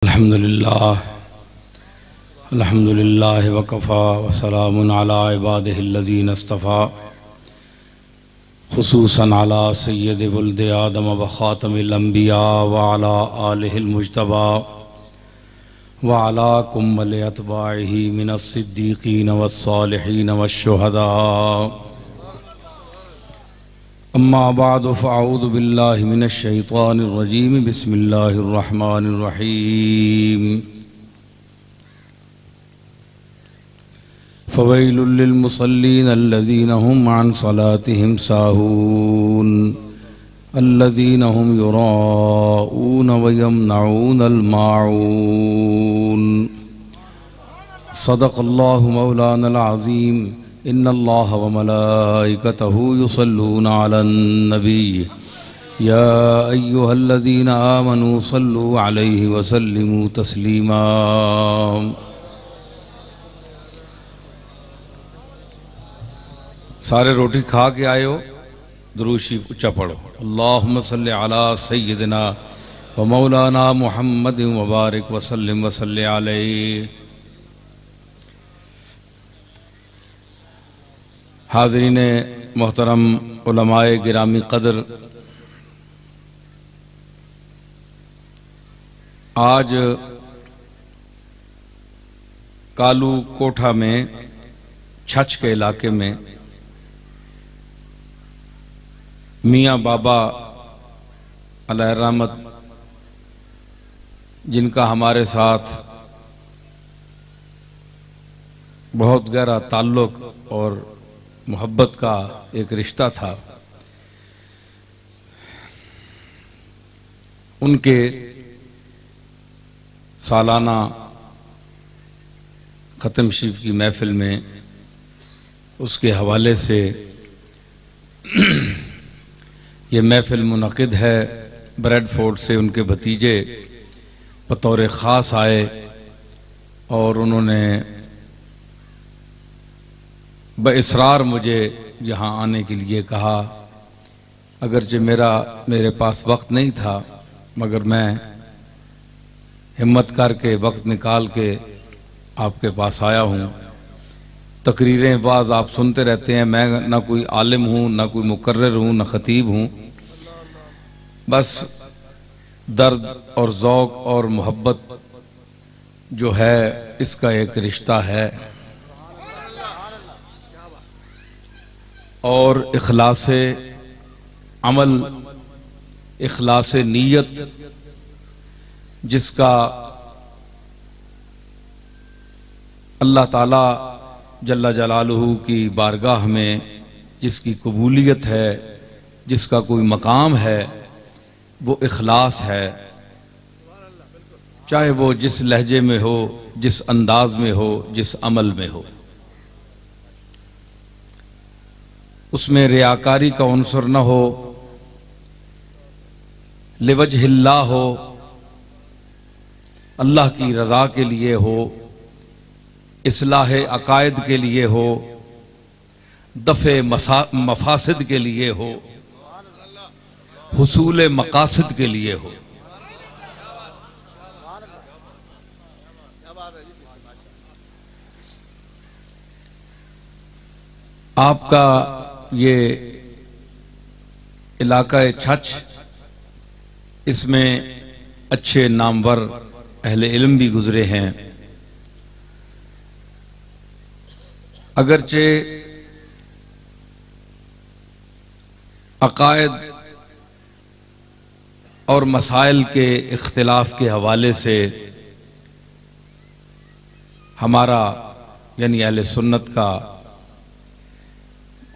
अल्हम्दुलिल्लाह वकफ़ा वसलामुन अला इबादिहिल्लज़ीना इस्तफ़ा खुसूसन अला सय्यदि वुल्दि आदम व ख़ातमिल अंबिया व अला आलिहिल मुज्तबा व अला कुम्मल अतबाइहि मिनस सिद्दीक़ीन वस्सालिहीन वश्शुहदा। अम्मा बअदु फ़अऊज़ु बिल्लाहि मिनश शैतानिर रजीम। बिस्मिल्लाहिर रहमानिर रहीम। फ़वैलुल लिल मुसल्लीन अल्लज़ीना हुम अन सलातिहिम साहून अल्लज़ीना हुम युराऊन व यमनऊनल माऊन। सदक़ल्लाहु मौलानल अज़ीम। इन्नल्लाह व मलाइकतहु युसल्लूना अलन नबी या अय्युहल्लज़ीना आमनू सल्लु अलैहि व सल्लिमू तस्लीमा। सारे रोटी खा के आए हो, दुरूद शरीफ उच्चा पढ़ो। अल्लाहुम्मा सल्लि अला सय्यिदिना व मौलाना मुहम्मद व बारिक व सल्लिम व सल्लि अलैहि। हाज़रीन मोहतरम, उलमाए गिरामी क़द्र, आज कालू कोठा में छछ के इलाके में मियाँ बाबा अलैहि रहमत, जिनका हमारे साथ बहुत गहरा ताल्लुक़ और मोहब्बत का एक रिश्ता था, उनके सालाना ख़त्म शरीफ की महफिल में उसके हवाले से ये महफिल मुनक़िद है। ब्रैडफोर्ड से उनके भतीजे बतौर ख़ास आए और उन्होंने बइसरार मुझे यहाँ आने के लिए कहा। अगरचे मेरे पास वक्त नहीं था, मगर मैं हिम्मत करके वक्त निकाल के आपके पास आया हूँ। तकरीरें बाज़ आप सुनते रहते हैं। मैं ना कोई आलिम हूँ, ना कोई मुकर्रर हूँ, ना ख़तीब हूँ। बस दर्द और ज़ौक़ और मोहब्बत जो है, इसका एक रिश्ता है और इखलासे अमल, इखलासे नीयत, जिसका अल्लाह ताला जल्ला जलालुहू की बारगाह में जिसकी कबूलियत है, जिसका कोई मकाम है, वो इखलास है। चाहे वो जिस लहजे में हो, जिस अंदाज में हो, जिस अमल में हो, उसमें रियाकारी का उन्सर न हो, लिवजहिल्लाह हो, अल्लाह की रज़ा के लिए हो, इस्लाह अकायद के लिए हो, दफ़े मफासिद के लिए हो, हुसूल मकासिद के लिए हो। आपका ये इलाका छछ, इसमें अच्छे नामवर अहले इल्म भी गुजरे हैं। अगरचे अकायद और मसाइल के इख्तिलाफ के हवाले से हमारा यानी अहले सुन्नत का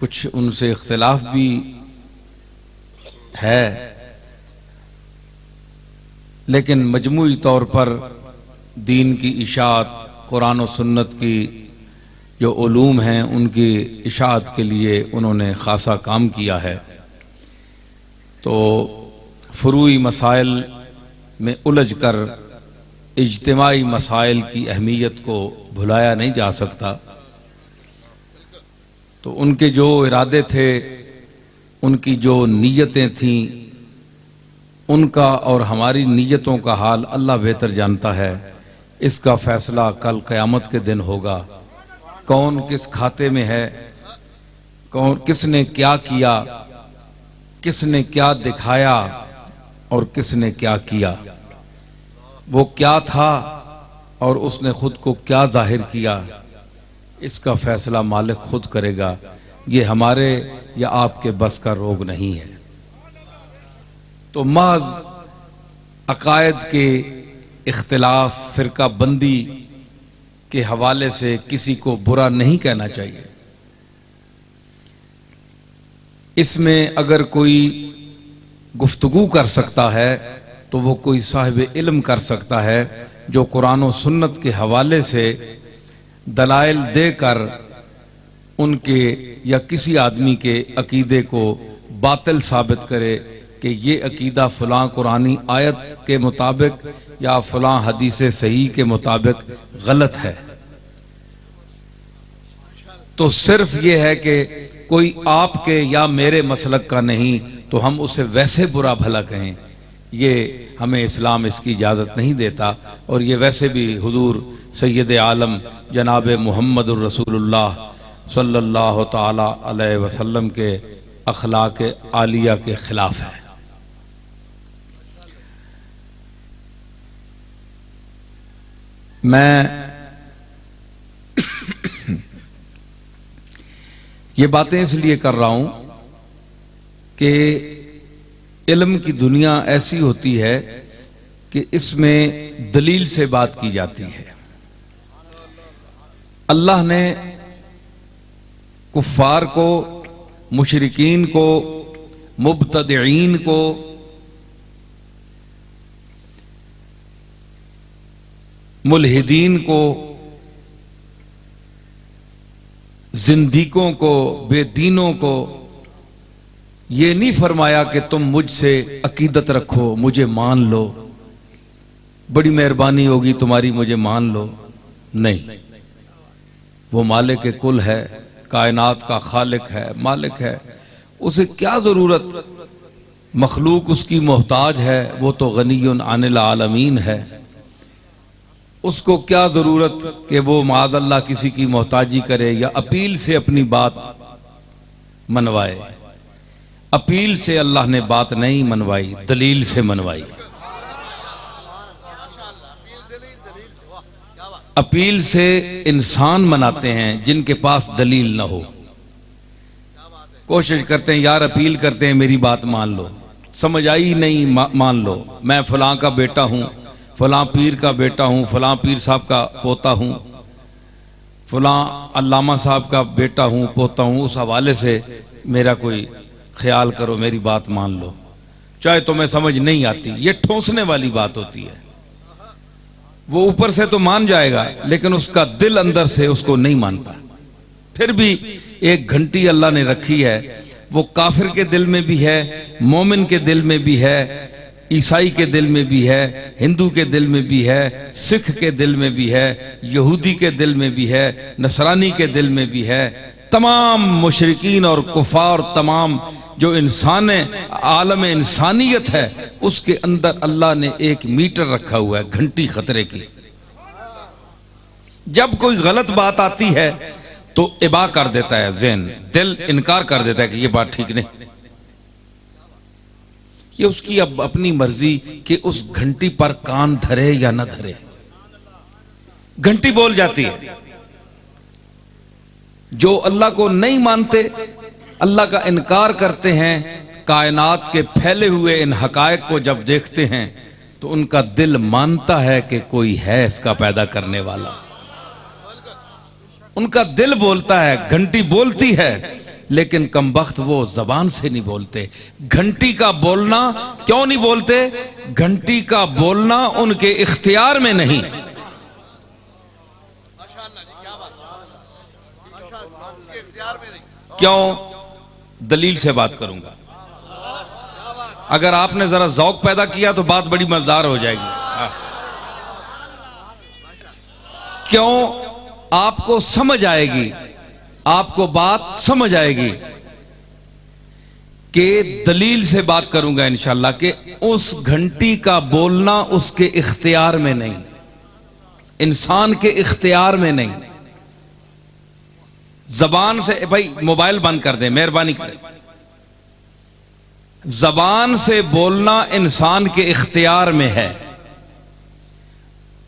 कुछ उनसे इख्तिलाफ भी है, लेकिन मजमूई तौर पर दीन की इशाअत, कुरान और सुन्नत की जो उलूम हैं, उनकी इशाअत के लिए उन्होंने खासा काम किया है। तो फुरूई मसाइल में उलझ कर इज्तिमाई मसाइल की अहमियत को भुलाया नहीं जा सकता। तो उनके जो इरादे थे, उनकी जो नीयतें थीं, उनका और हमारी नीयतों का हाल अल्लाह बेहतर जानता है। इसका फैसला कल क़यामत के दिन होगा। कौन किस खाते में है, कौन किसने क्या किया, किसने क्या दिखाया और किसने क्या किया, वो क्या था और उसने खुद को क्या जाहिर किया, इसका फैसला मालिक खुद करेगा। ये हमारे या आपके बस का रोग नहीं है। तो महज अकायद के इख्तिलाफ, फिरका बंदी के हवाले से किसी को बुरा नहीं कहना चाहिए। इसमें अगर कोई गुफ्तगू कर सकता है तो वो कोई साहिब इल्म कर सकता है जो कुरान और सुन्नत के हवाले से दलाइल देकर उनके या किसी आदमी के अकीदे को बातिल साबित करे कि ये अकीदा फलां कुरानी आयत के मुताबिक या फलां हदीस सही के मुताबिक गलत है। तो सिर्फ ये है कि कोई आपके या मेरे मसलक का नहीं तो हम उसे वैसे बुरा भला कहें, ये हमें इस्लाम इसकी इजाज़त नहीं देता। और ये वैसे भी हुजूर सैयद आलम जनाब मुहम्मदुर रसूलुल्लाह सल्लल्लाहु ताला अलैहि वसल्लम के अखलाक आलिया के खिलाफ है। मैं ये बातें इसलिए कर रहा हूं कि इल्म की दुनिया ऐसी होती है कि इसमें दलील से बात की जाती है। अल्लाह ने कुफ्फार को, मुशरिकीन को, मुब्तदईन को, मुल्हिदीन को, जिंदीकों को, बेदीनों को ये नहीं फरमाया कि तुम मुझसे अकीदत रखो, मुझे मान लो, बड़ी मेहरबानी होगी तुम्हारी, मुझे मान लो। नहीं, वो मालिक कुल है, कायनात का खालिक है, मालिक है, उसे क्या जरूरत, मखलूक उसकी मोहताज है, वो तो गनीयुन अनिल आलमीन है, उसको क्या जरूरत कि वो माज़अल्लाह किसी की मोहताजी करे या अपील से अपनी बात मनवाए। अपील से अल्लाह ने बात नहीं मनवाई, दलील से मनवाई। अपील से इंसान मनाते हैं जिनके पास दलील ना हो। कोशिश करते हैं यार, अपील करते हैं मेरी बात मान लो, समझ आई नहीं, मान लो, मैं फलां का बेटा हूं, फलां पीर का बेटा हूं, फलां पीर साहब का पोता हूं, फलां अल्लामा साहब का बेटा हूं, पोता हूं, उस हवाले से मेरा कोई ख्याल करो, मेरी बात मान लो, चाहे तुम्हें समझ नहीं आती। ये ठोंसने वाली बात होती है। वो ऊपर से तो मान जाएगा लेकिन उसका दिल अंदर से उसको नहीं मानता। फिर भी एक घंटी अल्लाह ने रखी है, वो काफिर के दिल में भी है, मोमिन के दिल में भी है, ईसाई के दिल में भी है, हिंदू के दिल में भी है, सिख के दिल में भी है, यहूदी के दिल में भी है, नसरानी के दिल में भी है। तमाम मुशरिकीन और कुफार, तमाम जो इंसान आलम इंसानियत है, उसके अंदर अल्लाह ने एक मीटर रखा हुआ है, घंटी खतरे की। जब कोई गलत बात आती है तो इबा कर देता है ज़हन, दिल इनकार कर देता है कि ये बात ठीक नहीं। ये उसकी अब अपनी मर्जी कि उस घंटी पर कान धरे या न धरे। घंटी बोल जाती है। जो अल्लाह को नहीं मानते, अल्लाह का इनकार करते हैं, कायनात के फैले हुए इन हकायक को जब देखते हैं तो उनका दिल मानता है कि कोई है इसका पैदा करने वाला। उनका दिल बोलता है, घंटी बोलती है, लेकिन कमबख्त वो जबान से नहीं बोलते। घंटी का बोलना क्यों नहीं बोलते? घंटी का बोलना उनके इख्तियार में नहीं। क्यों? दलील से बात करूंगा। अगर आपने जरा जौक पैदा किया तो बात बड़ी मजेदार हो जाएगी। क्यों? आपको समझ आएगी, आपको बात समझ आएगी के दलील से बात करूंगा इंशाल्लाह कि उस घंटी का बोलना उसके इख्तियार में नहीं, इंसान के इख्तियार में नहीं। जबान से, भाई मोबाइल बंद कर दे मेहरबानी करें। जबान से बोलना इंसान के इख्तियार में है,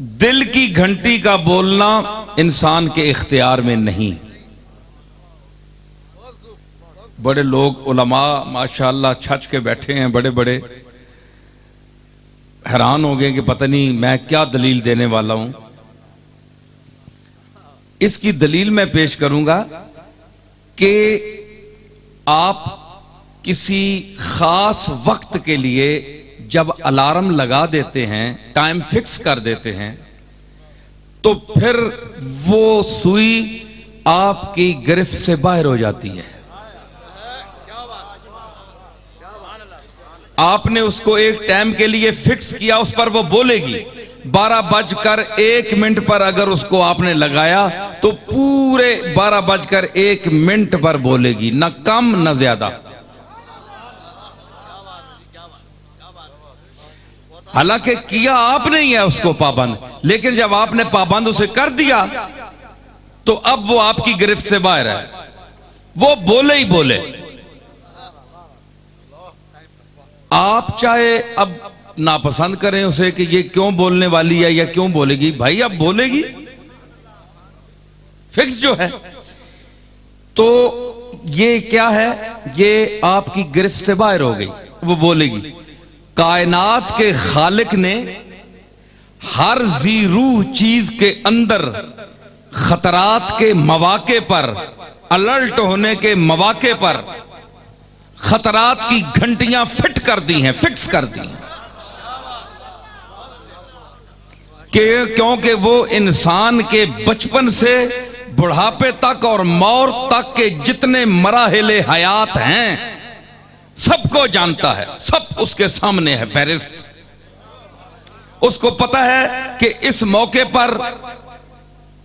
दिल की घंटी का बोलना इंसान के इख्तियार में नहीं। बड़े लोग उलमा माशाअल्लाह छच के बैठे हैं, बड़े बड़े, हैरान हो गए कि पता नहीं मैं क्या दलील देने वाला हूं। इसकी दलील मैं पेश करूंगा कि आप किसी खास वक्त के लिए जब अलार्म लगा देते हैं, टाइम फिक्स कर देते हैं, तो फिर वो सुई आपकी गिरफ्त से बाहर हो जाती है। आपने उसको एक टाइम के लिए फिक्स किया, उस पर वो बोलेगी। 12:01 पर अगर उसको आपने लगाया तो पूरे 12:01 पर बोलेगी, ना कम ना ज्यादा। हालांकि किया आपने ही है उसको पाबंद, लेकिन जब आपने पाबंद उसे कर दिया तो अब वो आपकी गिरफ्त से बाहर है, वो बोले ही बोले। आप चाहे अब नापसंद करें उसे कि ये क्यों बोलने वाली है या क्यों बोलेगी, भाई अब बोलेगी, फिक्स जो है। तो ये क्या है, ये आपकी गिरफ्त से बाहर हो गई, वो बोलेगी। कायनात के खालिक ने हर जी रूह चीज के अंदर खतरात के मौके पर, अलर्ट होने के मौके पर खतरात की घंटियां फिट कर दी हैं, फिक्स कर दी हैं, क्योंकि वो इंसान के बचपन से बुढ़ापे तक और मौत तक के जितने मराहिले हयात हैं सबको जानता है, सब उसके सामने है फहरिस्त। उसको पता है कि इस मौके पर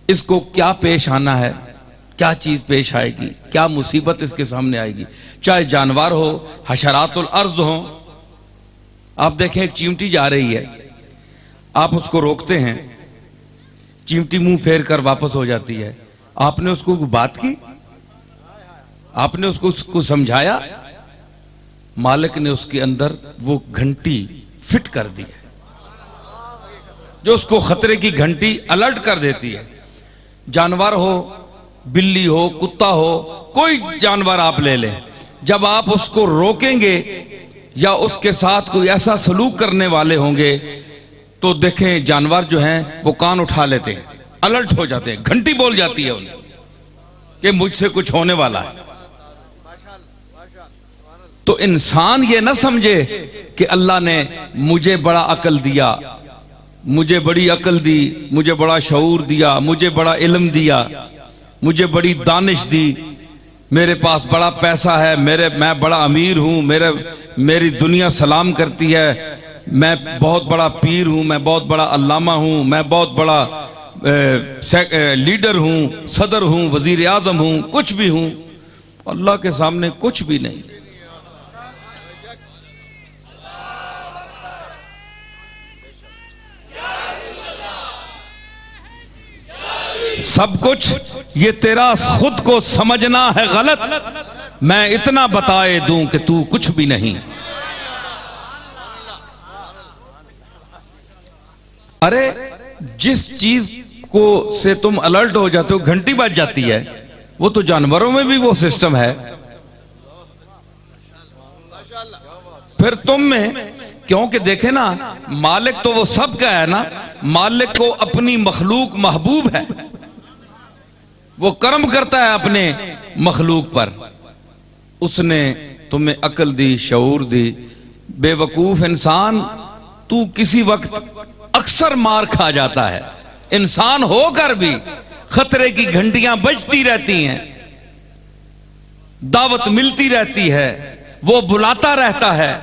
इसको क्या पेश आना है, क्या चीज पेश आएगी, क्या मुसीबत इसके सामने आएगी। चाहे जानवर हो, हशरातुल अर्ज हो। आप देखें एक चींटी जा रही है, आप उसको रोकते हैं, चींटी मुंह फेर कर वापस हो जाती है। आपने उसको बात की, आपने उसको समझाया, मालिक ने उसके अंदर वो घंटी फिट कर दी है जो उसको खतरे की घंटी अलर्ट कर देती है। जानवर हो, बिल्ली हो, कुत्ता हो, कोई जानवर आप ले लें, जब आप उसको रोकेंगे या उसके साथ कोई ऐसा सलूक करने वाले होंगे तो देखें जानवर जो हैं वो कान उठा लेते हैं, अलर्ट हो जाते हैं, घंटी बोल जाती है उन्हें कि मुझसे कुछ होने वाला है। तो इंसान ये ना समझे कि अल्लाह ने मुझे बड़ा अकल दिया, मुझे बड़ी अकल दी, मुझे बड़ा शऊर दिया, मुझे बड़ा इल्म दिया, मुझे बड़ी दानिश दी, मेरे पास बड़ा पैसा है, मैं बड़ा अमीर हूं, मेरी दुनिया सलाम करती है, मैं बहुत बड़ा पीर हूं, मैं बहुत बड़ा अल्लामा हूं, मैं बहुत बड़ा लीडर हूं, सदर हूं, वजीर आजम हूं, कुछ भी हूं। अल्लाह के सामने कुछ भी नहीं। सब कुछ ये तेरा खुद को समझना है गलत, मैं इतना बताए दूं कि तू कुछ भी नहीं। अरे जिस चीज को से तुम अलर्ट हो जाते हो, घंटी बज जाती है, वो तो जानवरों में भी वो सिस्टम है, फिर तुम में क्योंकि देखे ना, मालिक तो वो सब का है ना, मालिक को अपनी मखलूक महबूब है, वो कर्म करता है अपने मखलूक पर। उसने तुम्हें अकल दी, शऊर दी। बेवकूफ इंसान, तू किसी वक्त अक्सर मार खा जाता है, इंसान होकर भी खतरे की घंटियां बजती रहती हैं, दावत मिलती रहती है, वो बुलाता रहता है,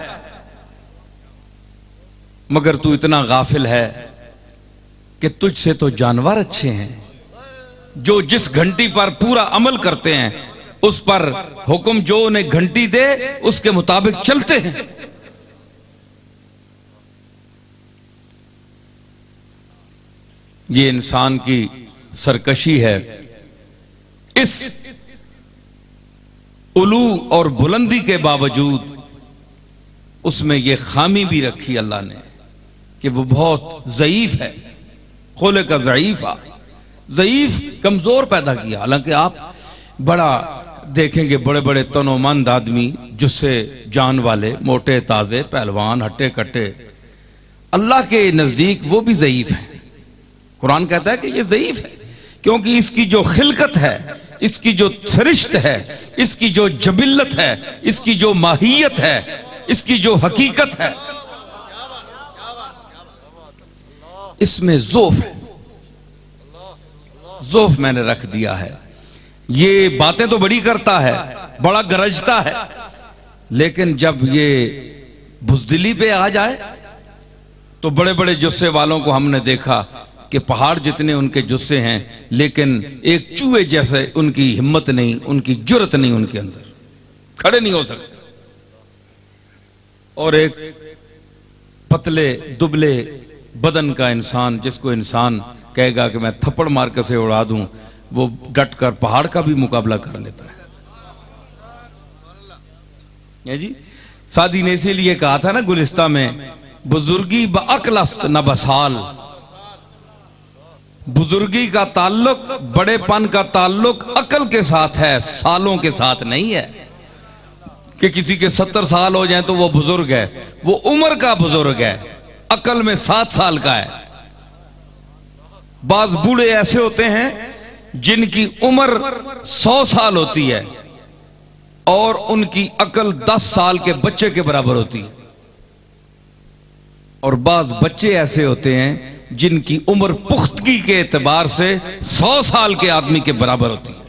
मगर तू इतना गाफिल है कि तुझसे तो जानवर अच्छे हैं जो जिस घंटी पर पूरा अमल करते हैं, उस पर हुक्म जो उन्हें घंटी दे उसके मुताबिक चलते हैं। ये इंसान की सरकशी है। इस उलू और बुलंदी के बावजूद उसमें यह खामी भी रखी अल्लाह ने कि वो बहुत ज़ईफ है, खुले का ज़ईफ कमजोर पैदा किया। हालांकि आप बड़ा देखेंगे बड़े बड़े तनोमंद आदमी जिससे जान वाले, मोटे ताजे, पहलवान, हट्टे कट्टे, अल्लाह के नजदीक वो भी ज़ईफ है। कुरान कहता है कि ये ज़ईफ है क्योंकि इसकी जो खिलकत है, इसकी जो सरिश्त है, इसकी जो जबिल्लत है, इसकी जो माहियत है, इसकी जो हकीकत है, इसमें ज़ोफ है। ज़ोफ मैंने रख दिया है। ये बातें तो बड़ी करता है, बड़ा गरजता है, लेकिन जब ये बुज़दिली पे आ जाए तो बड़े बड़े जुस्से वालों को हमने देखा कि पहाड़ जितने उनके जुस्से हैं, लेकिन एक चूहे जैसे उनकी हिम्मत नहीं, उनकी जुर्रत नहीं, उनके अंदर खड़े नहीं हो सकते। और एक पतले दुबले बदन का इंसान, जिसको इंसान कहेगा कि मैं थप्पड़ मार कर से उड़ा दूं, वो डट कर पहाड़ का भी मुकाबला कर लेता है जी। सादी ने इसीलिए कहा था ना गुलिस्ता में, बुजुर्गी ब अक्लस्त न बसाल। बुजुर्गी का ताल्लुक, बड़ेपन का ताल्लुक अकल के साथ है, सालों के साथ नहीं है कि किसी के 70 साल हो जाए तो वो बुजुर्ग है। वो उम्र का बुजुर्ग है, अकल में 7 साल का है। बाज बूढ़े ऐसे होते हैं जिनकी उम्र 100 साल होती है और उनकी अकल 10 साल के बच्चे के बराबर होती है। और बाज बच्चे ऐसे होते हैं जिनकी उम्र पुख्तगी के एतबार से 100 साल के आदमी के बराबर होती है।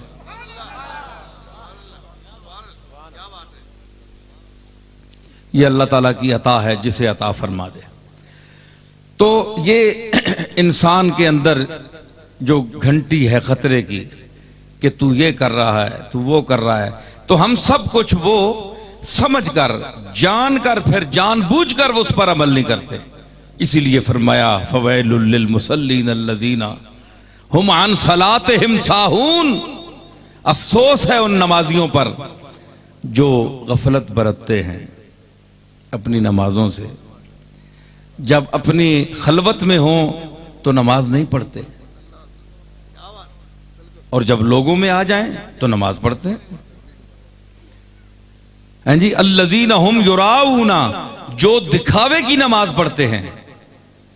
यह अल्लाह ताला की अता है, जिसे अता फरमा दे। तो ये इंसान के अंदर जो घंटी है खतरे की कि तू ये कर रहा है, तू वो कर रहा है, तो हम सब कुछ वो समझकर, जानकर, फिर जानबूझकर वो उस पर अमल नहीं करते। इसीलिए फरमाया फवैलुल लिल मुसल्लीन अल्लज़ीना हुम अन सलातिहिम साहून। अफसोस है उन नमाजियों पर जो गफलत बरतते हैं अपनी नमाजों से। जब अपनी खलवत में हो तो नमाज नहीं पढ़ते, और जब लोगों में आ जाएं तो नमाज पढ़ते हैं जी। अल्लज़ीना हुम युराऊना, जो दिखावे की नमाज पढ़ते हैं।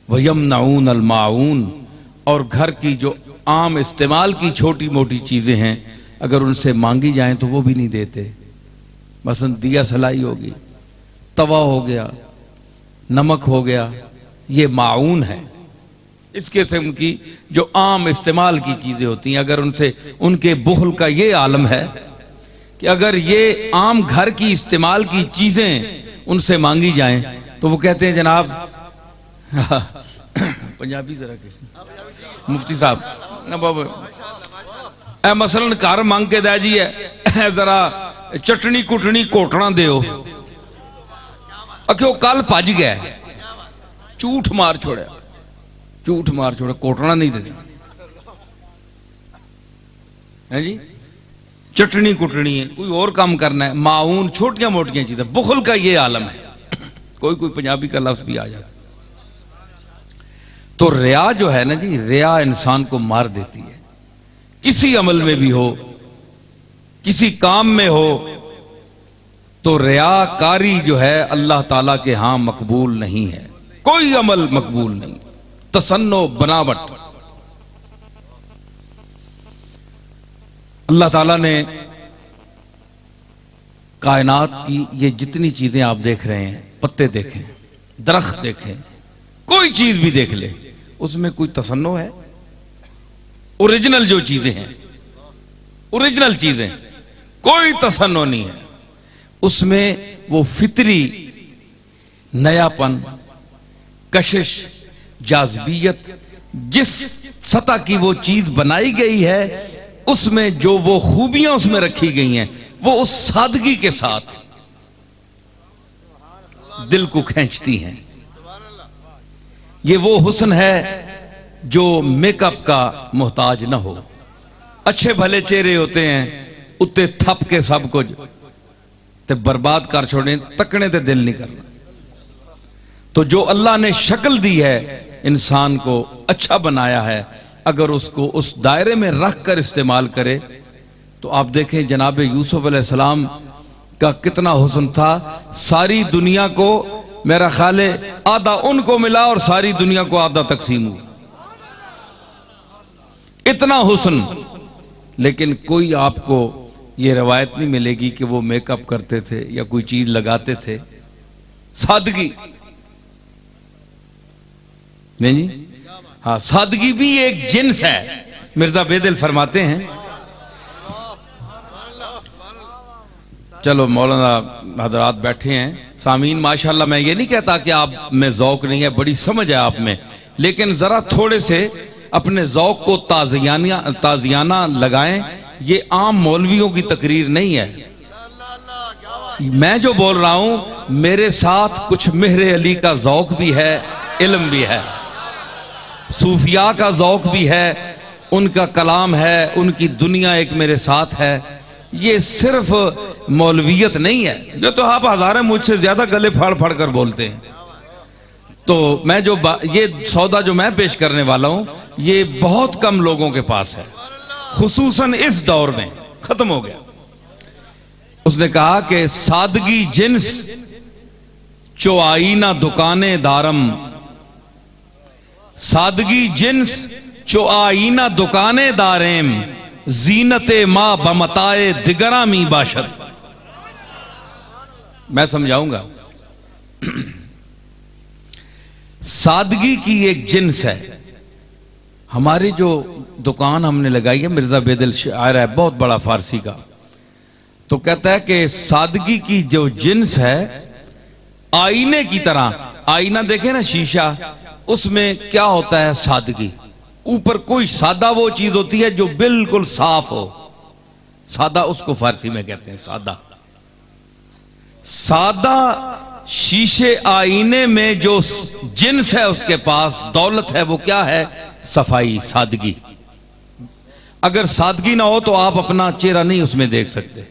वयमनऊन अल माऊन, और घर की जो आम इस्तेमाल की छोटी मोटी चीजें हैं अगर उनसे मांगी जाएं तो वो भी नहीं देते। मसलन दिया सलाई होगी, तवा हो गया, नमक हो गया, ये माऊन है। इस किस्म की जो आम इस्तेमाल की चीजें होती हैं, अगर उनसे, उनके बुखल का ये आलम है कि अगर ये आम घर की इस्तेमाल की चीजें उनसे मांगी जाएं तो वो कहते हैं जनाब पंजाबी जरा किसी मुफ्ती साहब मसलन घर मांग के दे जी है जरा चटनी कुटनी कोटना दो, अक्यों कल भज गया, झूठ मार छोड़ा, झूठ मार छोड़ा, कोटना नहीं देती है जी। चटनी कुटनी है, कोई और काम करना है, माऊन, छोटियां मोटियां चीजें। बुखल का ये आलम है। कोई कोई पंजाबी का लफ्ज भी आ जाता। तो रिया जो है ना जी, रिया इंसान को मार देती है। किसी अमल में भी हो, किसी काम में हो, तो रियाकारी जो है अल्लाह ताला के यहां मकबूल नहीं है। कोई अमल मकबूल नहीं। तसन्नो, बनावट। अल्लाह ताला ने कायनात की ये जितनी चीजें आप देख रहे हैं, पत्ते देखें, दरख्त देखें, कोई चीज भी देख ले, उसमें कोई तसन्नो है? ओरिजिनल जो चीजें हैं, ओरिजिनल चीजें, कोई तसन्नो नहीं है उसमें। वो फितरी नयापन, कशिश, जाज़बियत, जिस सतह की वो चीज बनाई गई है उसमें जो वो खूबियां उसमें रखी गई हैं वो उस सादगी के साथ दिल को खींचती हैं। ये वो हुस्न है जो मेकअप का मोहताज ना हो। अच्छे भले चेहरे होते हैं, उत्ते थप के सब कुछ ते बर्बाद कर छोड़े, तकने ते दिल नहीं करना। तो जो अल्लाह ने शक्ल दी है, इंसान को अच्छा बनाया है, अगर उसको उस दायरे में रख कर इस्तेमाल करे तो आप देखें जनाब यूसुफ अलैहिस्सलाम का कितना हुस्न था। सारी दुनिया को मेरा ख्याल है आधा उनको मिला और सारी दुनिया को आधा तकसीम हुआ, इतना हुस्न। लेकिन कोई आपको ये रवायत नहीं मिलेगी कि वो मेकअप करते थे या कोई चीज लगाते थे। सादगी नहीं जी, हाँ, सादगी भी एक जिन्स है। मिर्जा बेदिल फरमाते हैं, चलो मौलाना हजरात बैठे हैं, सामीन माशाल्लाह, मैं ये नहीं कहता कि आप में जौक नहीं है, बड़ी समझ है आप में, लेकिन जरा थोड़े से अपने जौक को ताजियाना लगाएं। ये आम मौलवियों की तकरीर नहीं है। मैं जो बोल रहा हूं मेरे साथ कुछ मेहरे अली का जौक भी है, इल्म भी है, सूफिया का जौक भी है, उनका कलाम है, उनकी दुनिया एक मेरे साथ है। ये सिर्फ मौलवियत नहीं है जो तो आप हजारों मुझसे ज्यादा गले फाड़ फाड़ कर बोलते हैं। तो मैं जो ये सौदा जो मैं पेश करने वाला हूं ये बहुत कम लोगों के पास है, खुसूसन इस दौर में खत्म हो गया। उसने कहा कि सादगी जिन्स चो आईना दुकाने दारम, सादगी जिन्स चो आईना दुकाने दारेम, जीनते मां बमताए दिगरा मी बाशद। मैं समझाऊंगा। सादगी की एक जिन्स है। हमारी जो दुकान हमने लगाई है, मिर्जा बेदिल शायर है बहुत बड़ा फारसी का, तो कहता है कि सादगी की जो जिन्स है आईने की तरह, आईना देखे ना शीशा, उसमें क्या होता है सादगी, ऊपर कोई सादा वो चीज होती है जो बिल्कुल साफ हो, सादा उसको फारसी में कहते हैं सादा। सादा शीशे आईने में जो जिन्स है उसके पास दौलत है, वो क्या है? सफाई, सादगी। अगर सादगी ना हो तो आप अपना चेहरा नहीं उसमें देख सकते।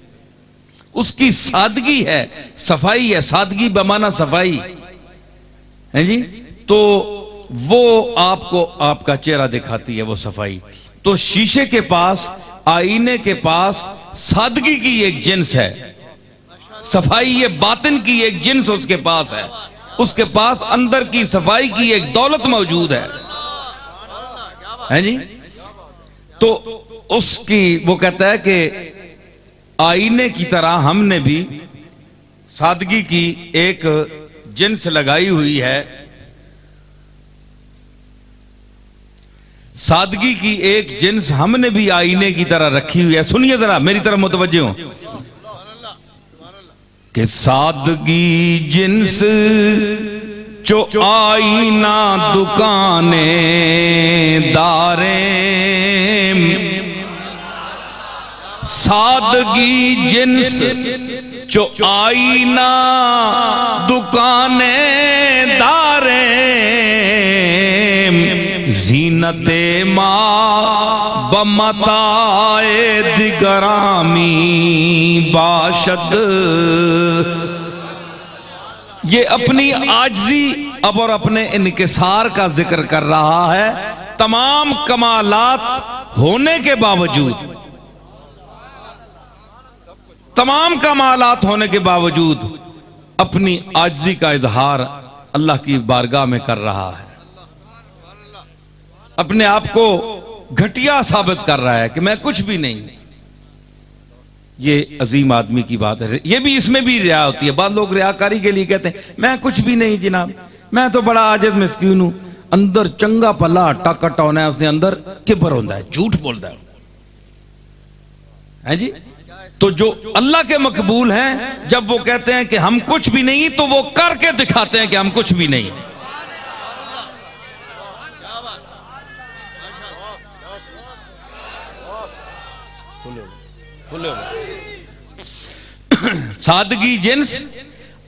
उसकी सादगी है, सफाई है, सादगी बमाना सफाई है जी। तो वो आपको आपका चेहरा दिखाती है वो सफाई। तो शीशे के पास, आईने के पास सादगी की एक जिन्स है, सफाई ये बातिन की एक जिन्स उसके पास है, उसके पास अंदर की सफाई की एक दौलत मौजूद है जी। तो उसकी वो कहता है कि आईने की तरह हमने भी सादगी की एक जिन्स लगाई हुई है, सादगी की एक जिन्स हमने भी आईने की तरह रखी हुई है। सुनिए जरा, मेरी तरफ मुतवज्जे हो कि सादगी जिन्स जो आईना दुकाने दारे, सादगी जिन्स जो आईना दुकाने दारे, जीनते मां बमताए दिगरामी बाशद। ये अपनी आजिज़ी अब और अपने इनकिसार का जिक्र कर रहा है। तमाम कमालात होने के बावजूद, तमाम कमालात होने के बावजूद अपनी आजिज़ी का इजहार अल्लाह की बारगाह में कर रहा है। अपने आप को घटिया साबित कर रहा है कि मैं कुछ भी नहीं। ये अजीम आदमी की बात है। ये भी, इसमें भी रिया होती है। बाद लोग रियाकारी के लिए कहते हैं मैं कुछ भी नहीं जनाब, मैं तो बड़ा आजिज़ मिस्कीन हूं। अंदर चंगा पला हट्टा कट्टा होना है, उसने अंदर किबर होता है, झूठ बोलता है जी। तो जो अल्लाह के मकबूल हैं, जब वो कहते हैं कि हम कुछ भी नहीं, तो वो करके दिखाते हैं कि हम कुछ भी नहीं। सादगी जिन्स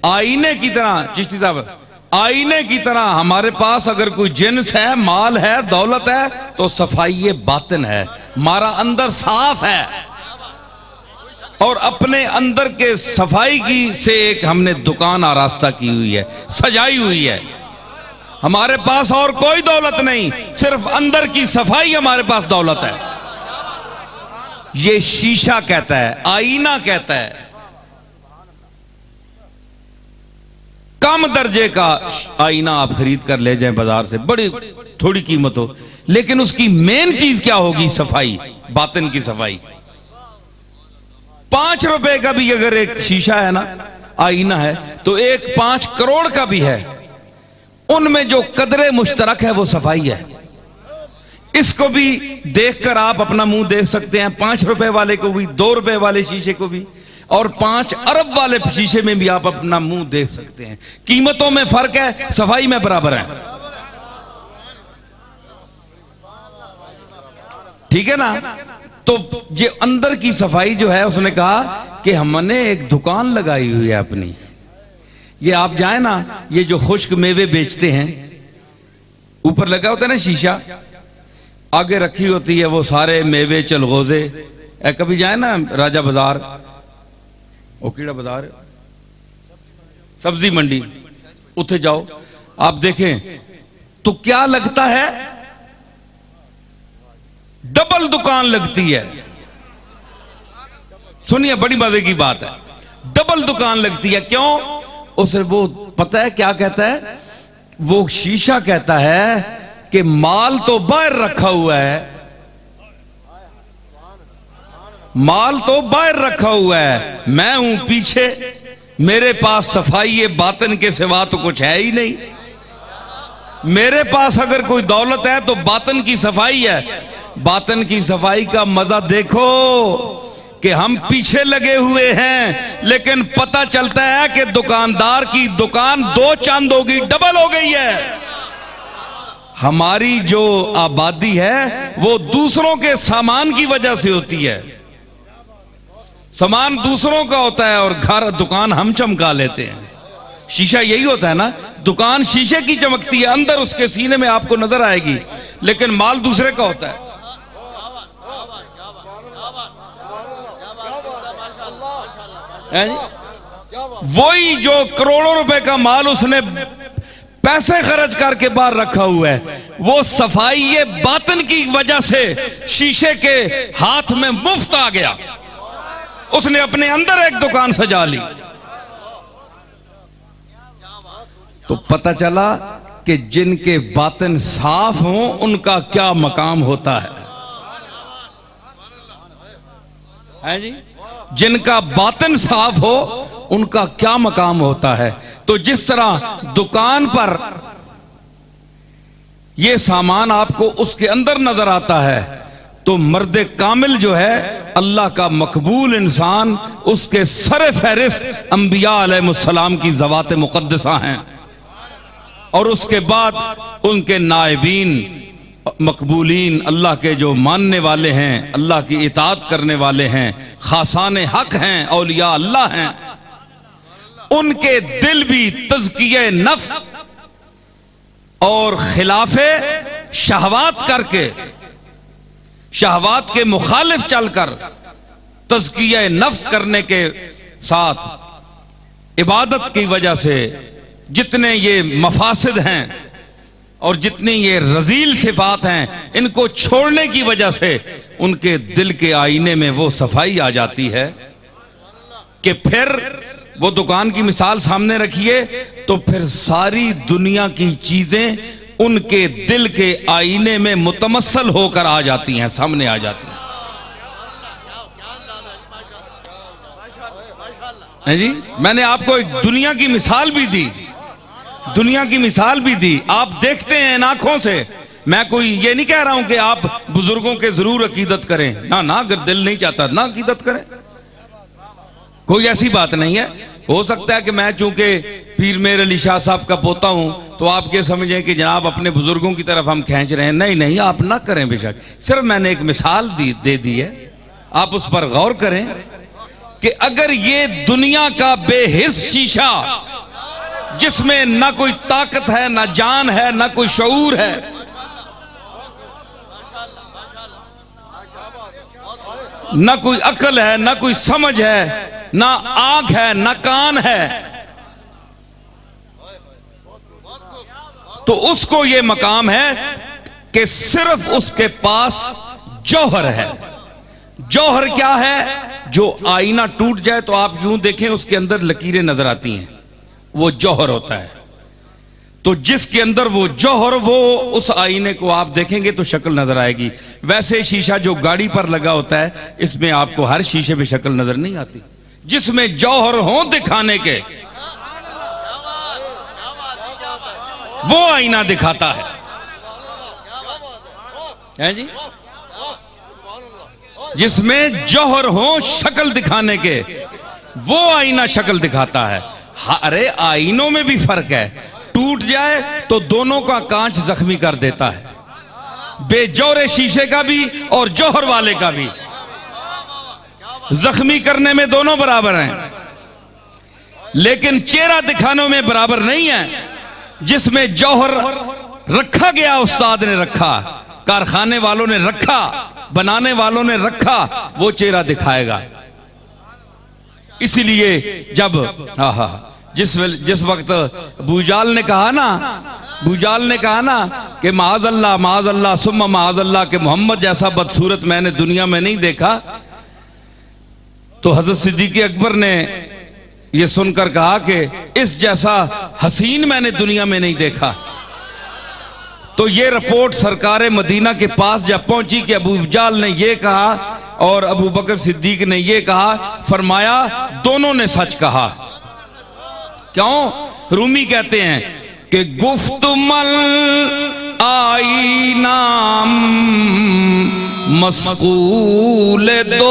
आईने की तरह, चिश्ती साहब, आईने की तरह हमारे पास अगर कोई जिन्स है, माल है, दौलत है, तो सफाई बातिन है, हमारा अंदर साफ है। और अपने अंदर के सफाई की से एक हमने दुकान आरास्ता की हुई है, सजाई हुई है। हमारे पास और कोई दौलत नहीं, सिर्फ अंदर की सफाई हमारे पास दौलत है। ये शीशा कहता है, आईना कहता है। कम दर्जे का आईना आप खरीद कर ले जाएं बाजार से, बड़ी थोड़ी कीमत हो, लेकिन उसकी मेन चीज क्या होगी? सफाई, बातिन की सफाई। 5 रुपए का भी अगर एक शीशा है ना, आईना है, तो एक 5 करोड़ का भी है, उनमें जो कदरे मुश्तरक है वो सफाई है। इसको भी देखकर आप अपना मुंह देख सकते हैं, 5 रुपए वाले को भी, 2 रुपए वाले शीशे को भी, और 5 अरब वाले शीशे में भी आप अपना मुंह देख सकते हैं। कीमतों में फर्क है, सफाई में बराबर है। ठीक है ना? तो ये अंदर की सफाई जो है, उसने कहा कि हमने एक दुकान लगाई हुई है अपनी। ये आप जाए ना, ये जो खुश्क मेवे बेचते हैं, ऊपर लगा होता है ना शीशा, आगे रखी होती है वो सारे मेवे, चलगोजे। कभी जाए ना राजा बाजार, वो कीड़ा बाजार, सब्जी मंडी, उठे जाओ, आप देखें तो क्या लगता है? डबल दुकान लगती है। सुनिए, बड़ी मजे की बात है, डबल दुकान लगती है। क्यों? उसे वो पता है क्या कहता है? वो शीशा कहता है कि माल तो बाहर रखा हुआ है, माल तो बाहर रखा हुआ है, मैं हूं पीछे, मेरे पास सफाई बातिन के सिवा तो कुछ है ही नहीं। मेरे पास अगर कोई दौलत है तो बातिन की सफाई है। बातिन की सफाई का मजा देखो कि हम पीछे लगे हुए हैं, लेकिन पता चलता है कि दुकानदार की दुकान 2 चांद होगी, डबल हो गई है। हमारी जो आबादी है वो दूसरों के सामान की वजह से होती है। सामान दूसरों का होता है और घर, दुकान हम चमका लेते हैं। शीशा यही होता है ना, दुकान शीशे की चमकती है, अंदर उसके सीने में आपको नजर आएगी, लेकिन माल दूसरे का होता है। वही जो करोड़ों रुपए का माल उसने पैसे खर्च करके बाहर रखा हुआ है, वो सफाई बातिन की वजह से शीशे के हाथ में मुफ्त आ गया। उसने अपने अंदर एक दुकान सजा ली। तो पता चला कि जिनके बातिन साफ हों उनका क्या मकाम होता है जी? जिनका बातिन साफ हो उनका क्या मकाम होता है। तो जिस तरह दुकान पर यह सामान आपको उसके अंदर नजर आता है, तो मर्द कामिल जो है, अल्लाह का मकबूल इंसान, उसके सर फहरिस्त अंबिया अलैहिस्सलाम की ज़वात मुक़द्दसा हैं, और उसके बाद उनके नाइबीन मकबूलीन, अल्लाह के जो मानने वाले हैं, अल्लाह की इताअत करने वाले हैं, खासान हक हैं, औलिया अल्लाह हैं, उनके दिल भी तज़किये नफ्स और खिलाफे शहवात करके, शहवात के मुखालिफ चलकर, तज़किया नफ्स करने के साथ इबादत की वजह से जितने ये मफासिद हैं और जितनी ये रजील सिफात हैं, इनको छोड़ने की वजह से उनके दिल के आईने में वो सफाई आ जाती है कि फिर वो दुकान की मिसाल सामने रखिए, तो फिर सारी दुनिया की चीजें उनके दिल के आईने में मुतमस्सल होकर आ जाती हैं, सामने आ जाती हैं जी। मैंने आपको एक दुनिया की मिसाल भी दी, दुनिया की मिसाल भी दी, आप देखते हैं इन आंखों से। मैं कोई ये नहीं कह रहा हूं कि आप बुजुर्गों के जरूर अकीदत करें, ना ना, अगर दिल नहीं चाहता ना अकीदत करें, कोई ऐसी बात नहीं है। हो सकता है कि मैं चूंकि पीर मेर अली शाह साहब का पोता हूं तो आप ये समझें कि जनाब अपने बुजुर्गों की तरफ हम खींच रहे हैं। नहीं नहीं, आप ना करें बेशक, सिर्फ मैंने एक मिसाल दे दी है, आप उस पर गौर करें कि अगर ये दुनिया का बेहिस शीशा जिसमें ना कोई ताकत है, ना जान है, ना कोई शऊर है, ना कोई अकल है, ना कोई समझ है, ना आंख है, ना कान है, तो उसको ये मकाम है कि सिर्फ उसके पास जौहर है। जौहर क्या है? जो आईना टूट जाए तो आप यूं देखें उसके अंदर लकीरें नजर आती हैं, वो जौहर होता है। तो जिसके अंदर वो जौहर, वो उस आईने को आप देखेंगे तो शक्ल नजर आएगी। वैसे शीशा जो गाड़ी पर लगा होता है, इसमें आपको हर शीशे पे शक्ल नजर नहीं आती। जिसमें जौहर हो दिखाने के, वो आईना दिखाता है जी। जिसमें जौहर हो शक्ल दिखाने के, वो आईना शक्ल दिखाता है। अरे आईनों में भी फर्क है, टूट जाए तो दोनों का कांच जख्मी कर देता है, बेजौरे शीशे का भी और जौहर वाले का भी जख्मी करने में दोनों बराबर हैं, लेकिन चेहरा दिखाने में बराबर नहीं है। जिसमें जौहर रखा गया, उस्ताद ने रखा, कारखाने वालों ने रखा, बनाने वालों ने रखा, वो चेहरा दिखाएगा। इसीलिए जब जिस वक्त बूजाल ने कहा ना कि माज़अल्लाह सुम्मा माज़अल्लाह के मोहम्मद जैसा बदसूरत मैंने दुनिया में नहीं देखा, तो हजरत सिद्दीक़ अकबर ने यह सुनकर कहा कि इस जैसा हसीन मैंने दुनिया में नहीं देखा। तो ये रिपोर्ट सरकार मदीना के पास जब पहुंची कि अबू जाल ने यह कहा और अबू बकर सिद्दीक ने यह कहा, फरमाया दोनों ने सच कहा। क्यों? रूमी कहते हैं कि गुफ्तमल आई नाम मस्कूल दोस्त,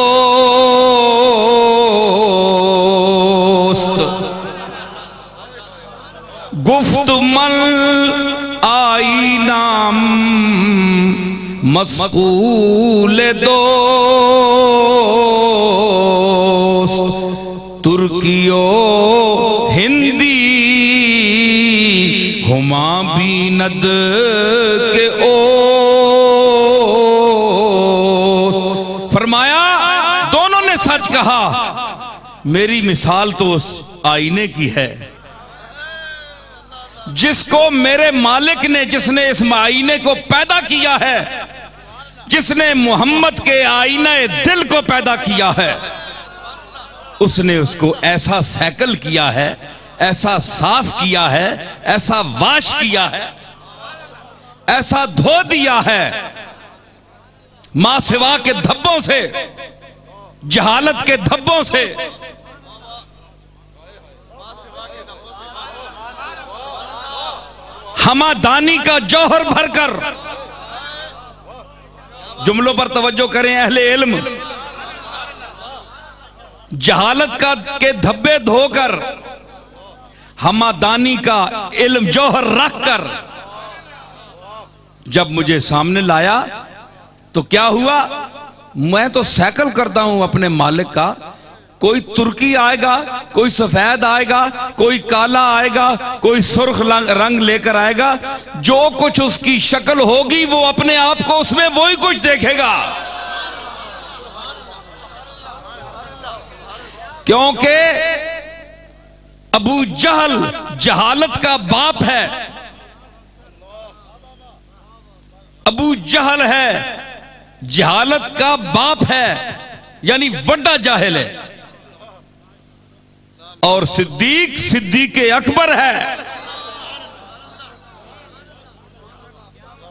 गुफ्तमल आई नाम मस्कूल दोस्त, तुर्कियो हिंदी हुमा बीनद के ओ। फरमाया दोनों ने सच कहा। मेरी मिसाल तो उस आईने की है जिसको मेरे मालिक ने, जिसने इस आईने को पैदा किया है, जिसने मोहम्मद के आईने दिल को पैदा किया है, उसने उसको ऐसा सैकल किया है, ऐसा साफ किया है, ऐसा वाश किया है, ऐसा धो दिया है, मां सिवा के धब्बों से, जहालत के धब्बों से। हमादानी का जौहर भरकर, जुमलों पर तवज्जो करें अहले इल्म, जहालत का के धब्बे धोकर, हमादानी का इल्म जौहर रखकर जब मुझे सामने लाया तो क्या हुआ? मैं तो सैकल करता हूं अपने मालिक का। कोई तुर्की आएगा, कोई सफेद आएगा, कोई काला आएगा, कोई सुर्ख रंग लेकर आएगा, जो कुछ उसकी शक्ल होगी वो अपने आप को उसमें वही कुछ देखेगा, क्योंकि अबू जहल जहालत का बाप है। अबू जहल है, जहालत का बाप है, यानी वड्डा जाहिल है। और सिद्दीक सिद्दीक अकबर है।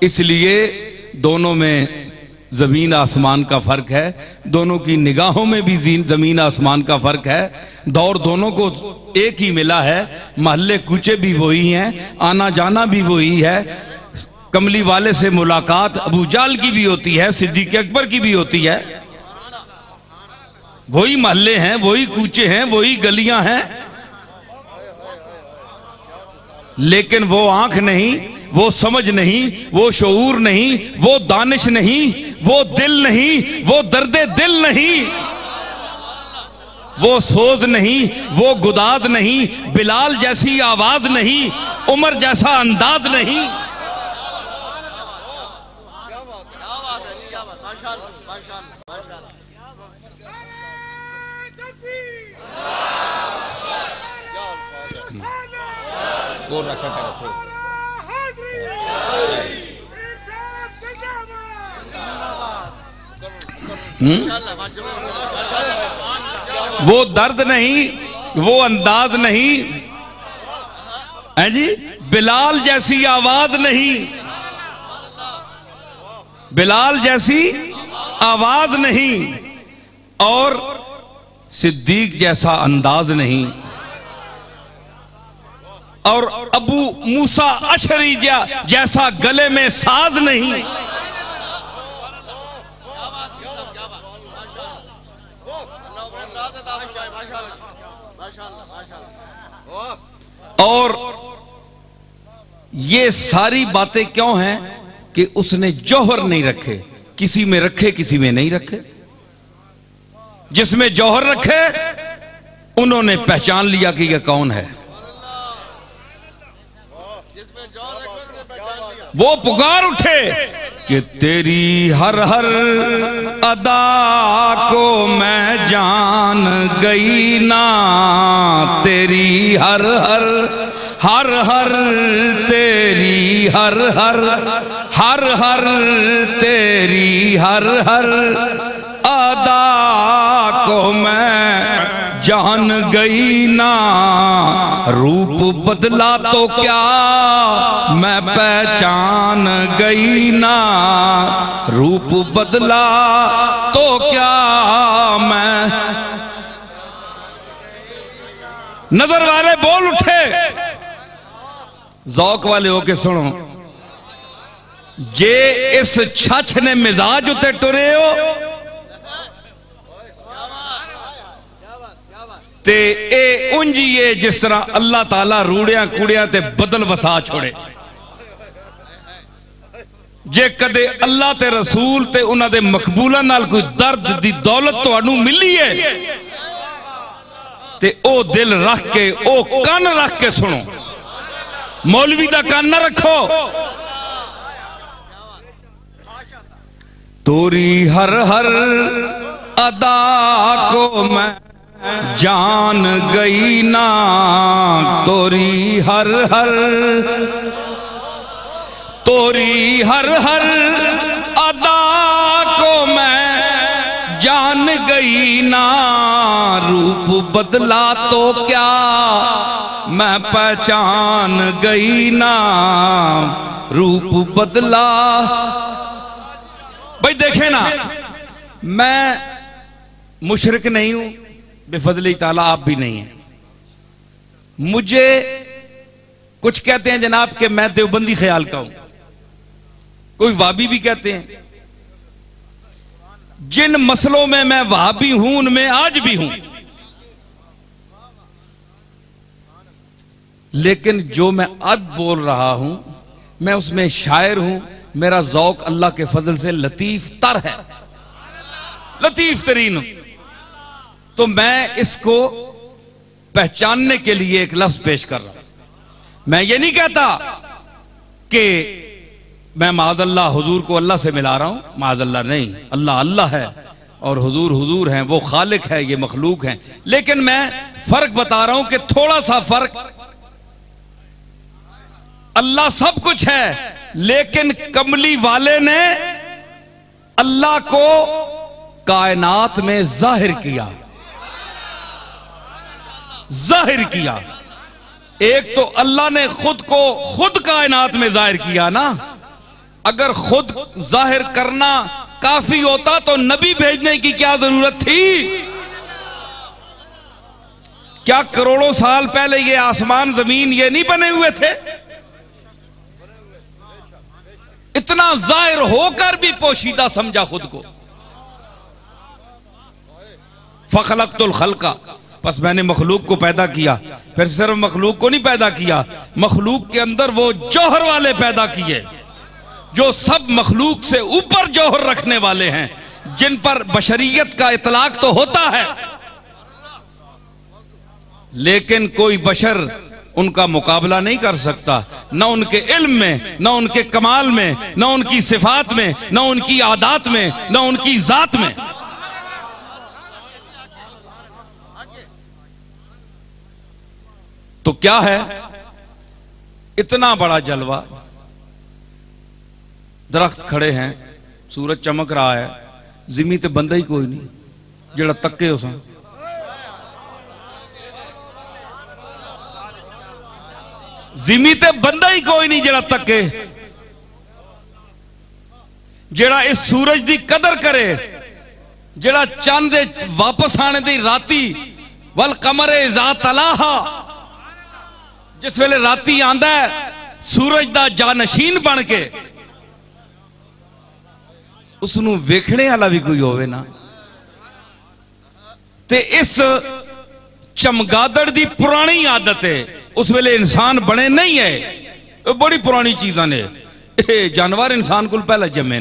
इसलिए दोनों में जमीन आसमान का फर्क है, दोनों की निगाहों में भी जमीन आसमान का फर्क है। दौर दोनों को एक ही मिला है, महल्ले कूचे भी वही हैं, आना जाना भी वही है। कमली वाले से मुलाकात अबू जाल की भी होती है, सिद्दीक अकबर की भी होती है। वही महल्ले हैं, वही कूचे हैं, वही गलियां हैं, लेकिन वो आंख नहीं, वो समझ नहीं, वो शऊर नहीं, वो दानिश नहीं, वो दिल नहीं, वो दर्दे दिल नहीं, वो सोज नहीं, वो गुदाज नहीं, बिलाल जैसी आवाज नहीं, उमर जैसा अंदाज नहीं। वो दर्द नहीं, वो अंदाज नहीं है जी, बिलाल जैसी आवाज नहीं, बिलाल जैसी आवाज नहीं, और सिद्दीक जैसा अंदाज नहीं, और अबू मूसा अशरी जैसा गले में साज नहीं। और ये सारी बातें क्यों हैं कि उसने जौहर नहीं रखे, किसी में रखे किसी में नहीं रखे। जिसमें जौहर रखे उन्होंने पहचान लिया कि यह कौन है। वो पुकार उठे कि तेरी हर हर अदा को मैं जान गई ना, तेरी हर हर हर हर तेरी हर हर हर हर तेरी हर हर अदा को मैं जान गई ना। रूप बदला तो क्या मैं पहचान गई ना, रूप बदला तो क्या मैं। नजर वाले बोल उठे, जौक वाले होके सुनो, जे इस छछ ने मिजाज उते टुरे हो ते ए उंजिए जिस तरह अल्लाह ताला रूड़िया कूड़िया ते बदल वसा छोड़े। जे कदे अल्लाह ते रसूल ते उन्हां दे मकबूलां नाल कोई दर्द दी दौलत तुहानू मिली है ते ओ दिल रख के, ओ कान रख के सुनो, मौलवी दा कान ना रखो। तोरी हर हर अदा को मैं जान गई ना, तोरी हर हर, तोरी हर हर अदा को मैं जान गई ना। रूप बदला तो क्या मैं पहचान गई ना, रूप बदला। भाई देखे ना, मैं मुशरिक नहीं हूं, बेफजली ताला आप भी नहीं है। मुझे कुछ कहते हैं जनाब कि मैं देवबंदी ख्याल का हूं, कोई वाबी भी कहते हैं। जिन मसलों में मैं वाबी हूं उनमें आज भी हूं, लेकिन जो मैं अब बोल रहा हूं मैं उसमें शायर हूं। मेरा जौक अल्लाह के फजल से लतीफ तर है, लतीफ तरीन। तो मैं इसको पहचानने के लिए एक लफ्ज पेश कर रहा हूं। मैं ये नहीं कहता कि मैं माज़अल्लाह हुजूर को अल्लाह से मिला रहा हूं, माज़अल्लाह नहीं, अल्लाह अल्लाह है और हुजूर हुजूर हैं, वो खालिक है, ये मखलूक हैं। लेकिन मैं फर्क बता रहा हूं कि थोड़ा सा फर्क, अल्लाह सब कुछ है लेकिन कमली वाले ने अल्लाह को कायनात में जाहिर किया, जाहिर किया। एक तो अल्लाह ने खुद को खुद कायनात में जाहिर किया ना। अगर खुद जाहिर करना काफी होता तो नबी भेजने की क्या जरूरत थी? क्या करोड़ों साल पहले ये आसमान जमीन ये नहीं बने हुए थे? इतना जाहिर होकर भी पोशीदा समझा खुद को। फखलक़तुल खल्क़ा, बस मैंने मखलूक को पैदा किया। फिर सिर्फ मखलूक को नहीं पैदा किया, मखलूक के अंदर वो जौहर वाले पैदा किए जो सब मखलूक से ऊपर जौहर रखने वाले हैं, जिन पर बशरियत का इतलाक तो होता है, लेकिन कोई बशर उनका मुकाबला नहीं कर सकता, न उनके इल्म में, न उनके कमाल में, न उनकी सिफात में, न उनकी आदात में, न उनकी जात में। तो क्या है इतना बड़ा जलवा, दरख्त खड़े हैं, सूरज चमक रहा है, जिमी ते बंदा ही कोई नहीं जेड़ा तक्के उस, जिमी ते बंदा ही कोई नहीं जेड़ा तक्के, जेड़ा इस सूरज दी कदर करे, जेड़ा चंद वापस आने दी राती वल कमरे इज़ा तलाहा, जिस वेले राती आंदा है सूरज दा जानशीन बन के, उसनू वेखने वाला भी कोई होवे ना, ते इस चमगादड़ दी पुरानी आदत है, उस वेले इंसान बने नहीं है, बड़ी पुरानी चीजा ने, जानवर इंसान को पहले जमे,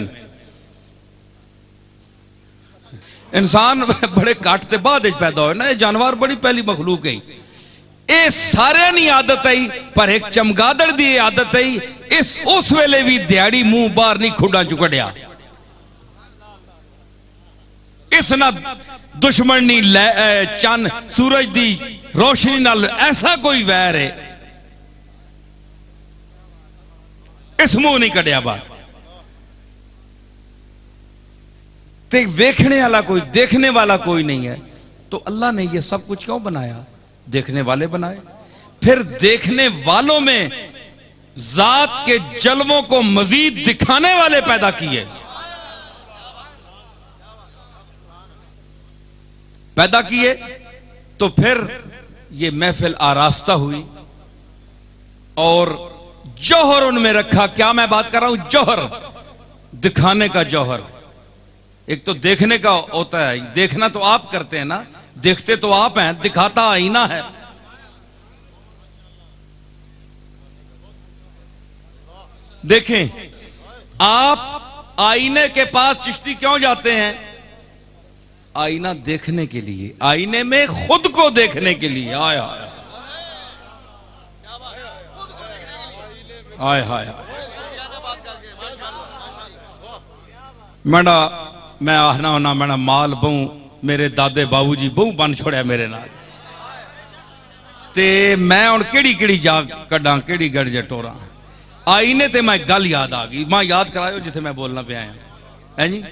इंसान बड़े काट ते बाद पैदा हो ना, ये जानवर बड़ी पहली मखलूक है, ये सारे नी आदत आई, पर एक चमगादड़ दी आदत आई, इस उस वेले भी दिहाड़ी मुंह बाहर नहीं खुडा चु कढ़िया, इस ना दुश्मन नी चन सूरज दी रोशनी नाल ऐसा कोई वैर है, इस मुंह नहीं कढ़िया बाहर, ते वेखने वाला कोई, देखने वाला कोई नहीं है, तो अल्लाह ने ये सब कुछ क्यों बनाया? देखने वाले बनाए, फिर देखने वालों में जात के जलवों को मजीद दिखाने वाले पैदा किए, तो फिर ये महफिल आरास्ता हुई और जौहर उनमें रखा। क्या मैं बात कर रहा हूं? जौहर, दिखाने का जौहर। एक तो देखने का होता है, देखना तो आप करते हैं ना, देखते तो आप हैं, दिखाता आईना है। देखें, आप आईने के पास चिश्ती क्यों जाते हैं? आईना देखने के लिए, आईने में खुद को देखने के लिए। आय हाय आय हाय, मैं आखना होना मैं माल बहु, मेरे दादे बाबू जी बहु बन छोड़िया मेरे नाल, ते मैं हुण केड़ी केड़ी जा कड्डां, केड़ी गड़ जटोरा। आईने ते मैं गल याद आ गई, मां याद करायो जिथे मैं बोलना पिया है जी।